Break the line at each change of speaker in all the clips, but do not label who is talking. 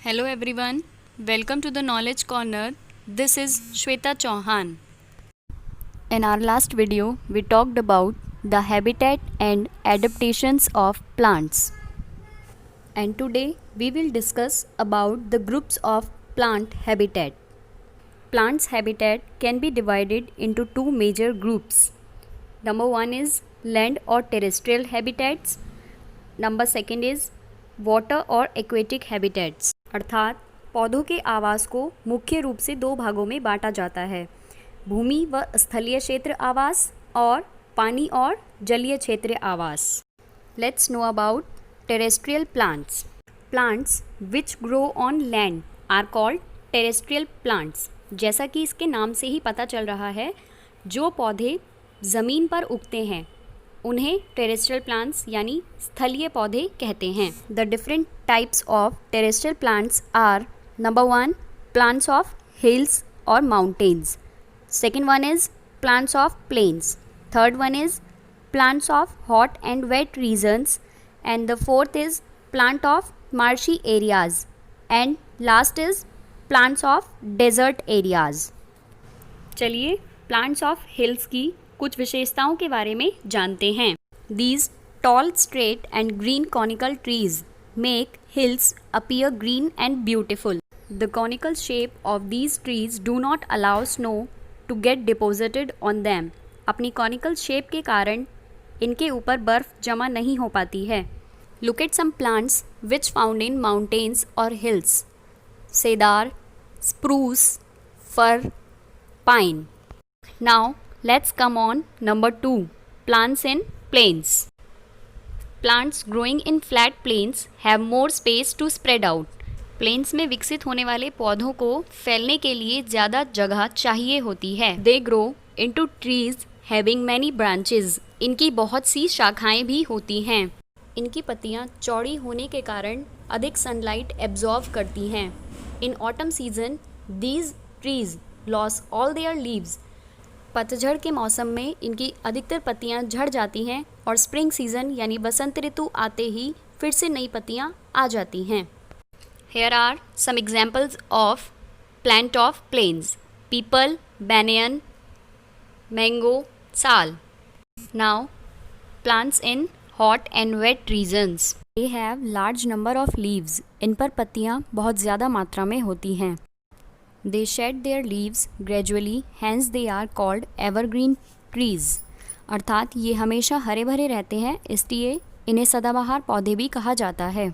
Hello everyone, welcome to the Knowledge Corner. This is Shweta Chauhan. In our last video, we talked about the habitat and adaptations of plants. And today we will discuss about the groups of plant habitat. Plants habitat can be divided into two major groups. Number one is land or terrestrial habitats. Number second is water और aquatic habitats, अर्थात पौधों के आवास को मुख्य रूप से दो भागों में बांटा जाता है, भूमि व स्थलीय क्षेत्र आवास और पानी और जलीय क्षेत्र आवास। Let's know about terrestrial plants. Plants which grow on land are called terrestrial plants. जैसा कि इसके नाम से ही पता चल रहा है, जो पौधे ज़मीन पर उगते हैं उन्हें टेरेस्ट्रियल प्लांट्स यानी स्थलीय पौधे कहते हैं। The different types of terrestrial plants are number one plants of hills और mountains, second one is plants of plains, third one is plants of hot and wet regions and the fourth is plant of marshy areas and last is plants of desert areas. चलिए plants of hills की कुछ विशेषताओं के बारे में जानते हैं। These tall, straight and green conical trees make hills appear green and beautiful. The conical shape of these trees do not allow snow to get deposited on them. अपनी conical shape के कारण इनके ऊपर बर्फ जमा नहीं हो पाती है। Look at some plants which found in mountains or hills. Cedar, spruce, fir, pine. Now let's come on number 2, plants in plains. Plants growing in flat plains have more space to spread out. Plains में विकसित होने वाले पौधों को फैलने के लिए ज़्यादा जगह चाहिए होती है। They grow into trees having many branches. इनकी बहुत सी शाखाएं भी होती हैं। इनकी पत्तियां चौड़ी होने के कारण अधिक सनलाइट एब्जॉर्ब करती हैं। In autumn season, these trees lose all their leaves. पतझड़ के मौसम में इनकी अधिकतर पत्तियां झड़ जाती हैं और स्प्रिंग सीजन यानी बसंत ऋतु आते ही फिर से नई पत्तियां आ जाती हैं। Here are some examples of plant of plains: people, banyan, mango, sal. Now, plants in hot and wet regions. They have large number of leaves. इन पर पत्तियां बहुत ज़्यादा मात्रा में होती हैं। They shed their leaves gradually, hence they are called evergreen trees. अर्थात ये हमेशा हरे भरे रहते हैं, इसलिए इन्हें सदाबहार पौधे भी कहा जाता है।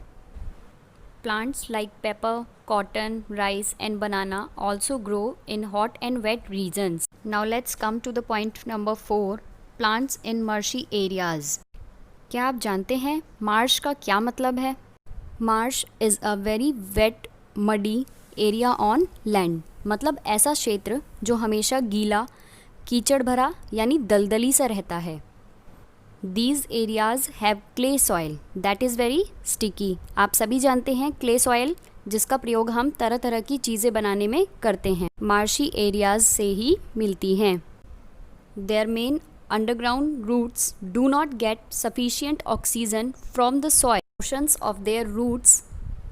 Plants like pepper, cotton, rice and banana also grow in hot and wet regions. Now let's come to the point number 4, plants in marshy areas. क्या आप जानते हैं मार्श का क्या मतलब है? Marsh is a very wet, muddy area on land, मतलब ऐसा क्षेत्र जो हमेशा गीला, कीचड़ भरा यानी दलदली सा रहता है। These areas have clay soil that is very sticky. आप सभी जानते हैं क्ले सॉइल, जिसका प्रयोग हम तरह तरह की चीज़ें बनाने में करते हैं, मार्शी एरियाज से ही मिलती हैं। Their main underground roots do not get sufficient oxygen from the soil. Portions of their roots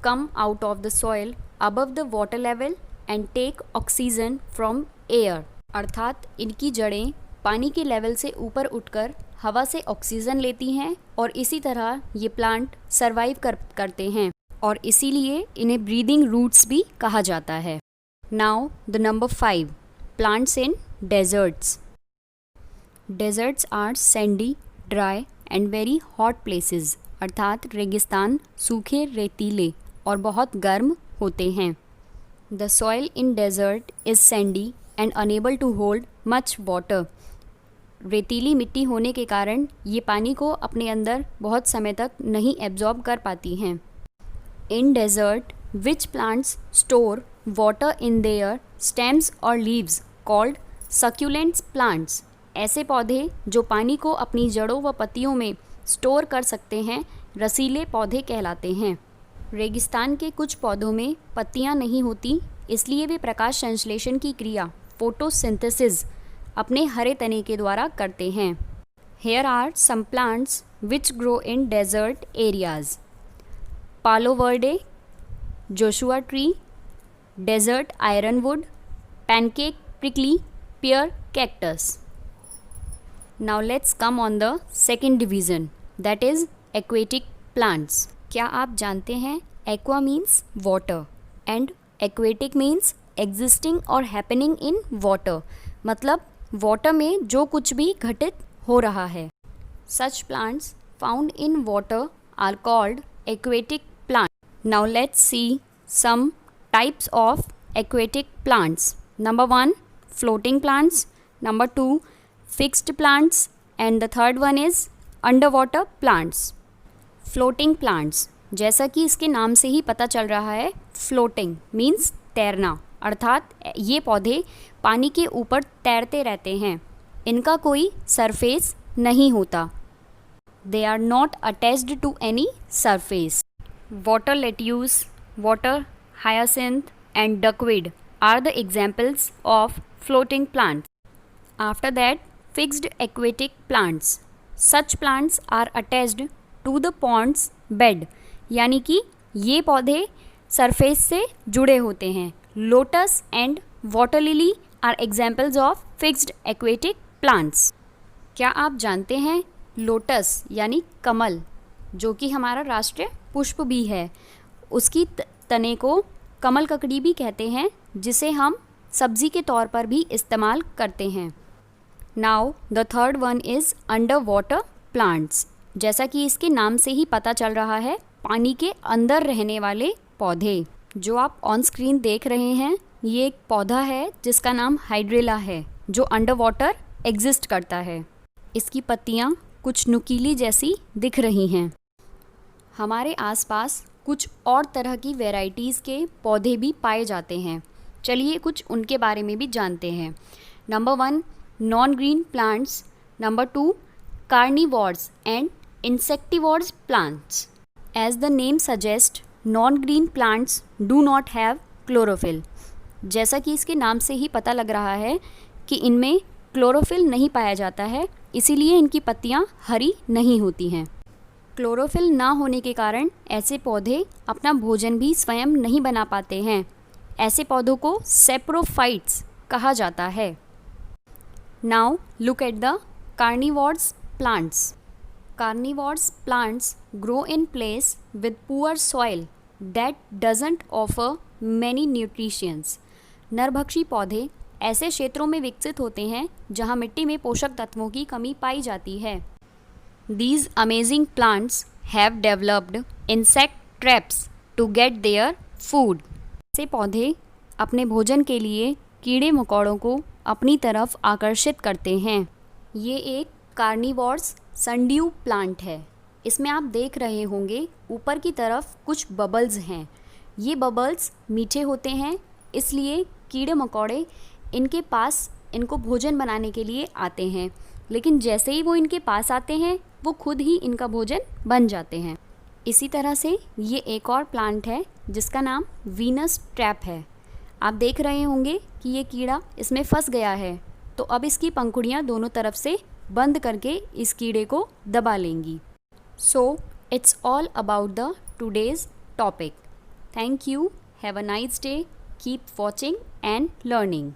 come out of the soil above the water level and take oxygen from air. अर्थात इनकी जड़ें पानी के level से ऊपर उठकर हवा से ऑक्सीजन लेती हैं और इसी तरह ये प्लांट सरवाइव करते हैं और इसीलिए इन्हें ब्रीदिंग रूट्स भी कहा जाता है। Now the number 5, plants in deserts. Deserts are sandy, dry and very hot places. अर्थात रेगिस्तान सूखे, रेतीले और बहुत गर्म होते हैं। The soil in desert is sandy and unable to hold much water. रेतीली मिट्टी होने के कारण ये पानी को अपने अंदर बहुत समय तक नहीं एब्जॉर्ब कर पाती हैं। In desert which plants store water in their stems और लीव्स कॉल्ड सक्यूलेंट्स प्लांट्स. ऐसे पौधे जो पानी को अपनी जड़ों व पत्तियों में स्टोर कर सकते हैं रसीले पौधे कहलाते हैं। रेगिस्तान के कुछ पौधों में पत्तियां नहीं होती, इसलिए वे प्रकाश संश्लेषण की क्रिया फोटोसिंथेसिस अपने हरे तने के द्वारा करते हैं। Here are some plants which grow in desert areas: palo verde, Joshua tree, desert ironwood, pancake prickly pear cactus. Now let's come on the second division, that is aquatic plants. क्या आप जानते हैं aqua means water and aquatic means existing or happening in water, मतलब water में जो कुछ भी घटित हो रहा है. Such plants found in water are called aquatic plants. Now let's see some types of aquatic plants. Number 1, floating plants. Number 2, fixed plants. And the third one is underwater plants. Floating plants, जैसा कि इसके नाम से ही पता चल रहा है, floating means तैरना, अर्थात ये पौधे पानी के ऊपर तैरते रहते हैं. इनका कोई सरफेस नहीं होता. They are not attached to any surface. Water lettuce, water hyacinth and duckweed are the examples of floating plants. After that, fixed aquatic plants. Such plants are attached to the pond's bed. यानी कि ये पौधे surface से जुड़े होते हैं. Lotus and water lily are examples of fixed aquatic plants. क्या आप जानते हैं लोटस यानी कमल, जो कि हमारा राष्ट्रीय पुष्प भी है, उसकी तने को कमल ककड़ी भी कहते हैं, जिसे हम सब्जी के तौर पर भी इस्तेमाल करते हैं. Now the third one is under water plants. जैसा कि इसके नाम से ही पता चल रहा है, पानी के अंदर रहने वाले पौधे. जो आप ऑन स्क्रीन देख रहे हैं, ये एक पौधा है जिसका नाम हाइड्रेला है, जो अंडर वाटर एग्जिस्ट करता है. इसकी पत्तियाँ कुछ नुकीली जैसी दिख रही हैं. हमारे आसपास कुछ और तरह की वैरायटीज़ के पौधे भी पाए जाते हैं. चलिए कुछ उनके बारे में भी जानते हैं. Number 1, non green plants. Number 2, carnivorous and insectivorous plants. As the name suggest, non green plants do not have chlorophyll. जैसा कि इसके नाम से ही पता लग रहा है कि इनमें क्लोरोफिल नहीं पाया जाता है, इसीलिए इनकी पत्तियाँ हरी नहीं होती हैं. क्लोरोफिल ना होने के कारण ऐसे पौधे अपना भोजन भी स्वयं नहीं बना पाते हैं. ऐसे पौधों को सेप्रोफाइट्स कहा जाता है. Now look at the carnivorous plants. Carnivorous plants grow in place with poor soil that doesn't offer many nutritions. नरभक्षी पौधे ऐसे क्षेत्रों में विकसित होते हैं जहां मिट्टी में पोषक तत्वों की कमी पाई जाती है. These amazing plants have developed insect traps to get their food. ऐसे पौधे अपने भोजन के लिए कीड़े मकोड़ों को अपनी तरफ आकर्षित करते हैं. ये एक कार्निवोर्स सनड्यू प्लांट है. इसमें आप देख रहे होंगे ऊपर की तरफ कुछ बबल्स हैं. ये बबल्स मीठे होते हैं, इसलिए कीड़े मकोड़े इनके पास इनको भोजन बनाने के लिए आते हैं. लेकिन जैसे ही वो इनके पास आते हैं, वो खुद ही इनका भोजन बन जाते हैं. इसी तरह से ये एक और प्लांट है जिसका नाम वीनस ट्रैप है. आप देख रहे होंगे कि ये कीड़ा इसमें फंस गया है, तो अब इसकी पंखुड़ियाँ दोनों तरफ से बंद करके इस कीड़े को दबा लेंगी. So it's all about the today's topic. Thank you. Have a nice day. Keep watching and learning.